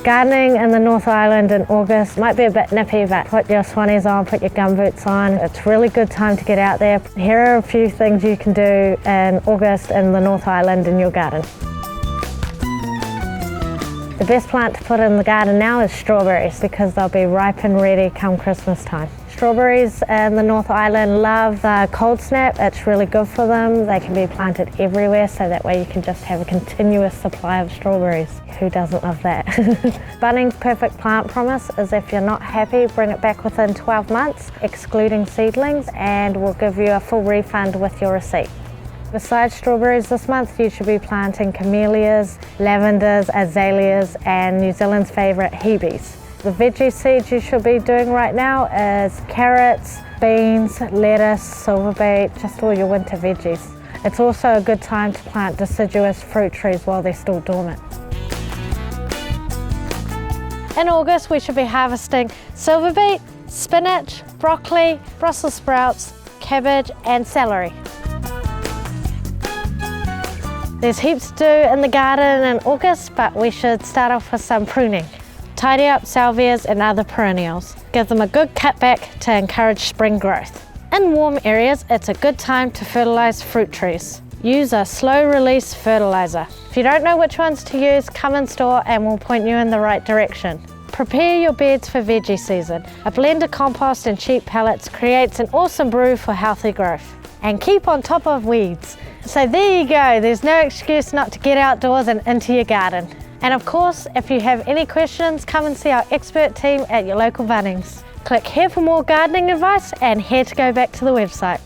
Gardening in the North Island in August might be a bit nippy, but put your swannies on, put your gumboots on. It's a really good time to get out there. Here are a few things you can do in August in the North Island in your garden. The best plant to put in the garden now is strawberries because they'll be ripe and ready come Christmas time. Strawberries in the North Island love the cold snap. It's really good for them. They can be planted everywhere, so that way you can just have a continuous supply of strawberries. Who doesn't love that? Bunnings' perfect plant promise is if you're not happy, bring it back within 12 months, excluding seedlings, and we'll give you a full refund with your receipt. Besides strawberries this month, you should be planting camellias, lavenders, azaleas, and New Zealand's favourite hebes. The veggie seeds you should be doing right now is carrots, beans, lettuce, silver beet, just all your winter veggies. It's also a good time to plant deciduous fruit trees while they're still dormant. In August, we should be harvesting silver beet, spinach, broccoli, Brussels sprouts, cabbage, and celery. There's heaps to do in the garden in August, but we should start off with some pruning. Tidy up salvias and other perennials. Give them a good cutback to encourage spring growth. In warm areas, it's a good time to fertilise fruit trees. Use a slow-release fertiliser. If you don't know which ones to use, come in store and we'll point you in the right direction. Prepare your beds for veggie season. A blend of compost and cheap pellets creates an awesome brew for healthy growth. And keep on top of weeds. So there you go, there's no excuse not to get outdoors and into your garden. And of course, if you have any questions, come and see our expert team at your local Bunnings. Click here for more gardening advice and here to go back to the website.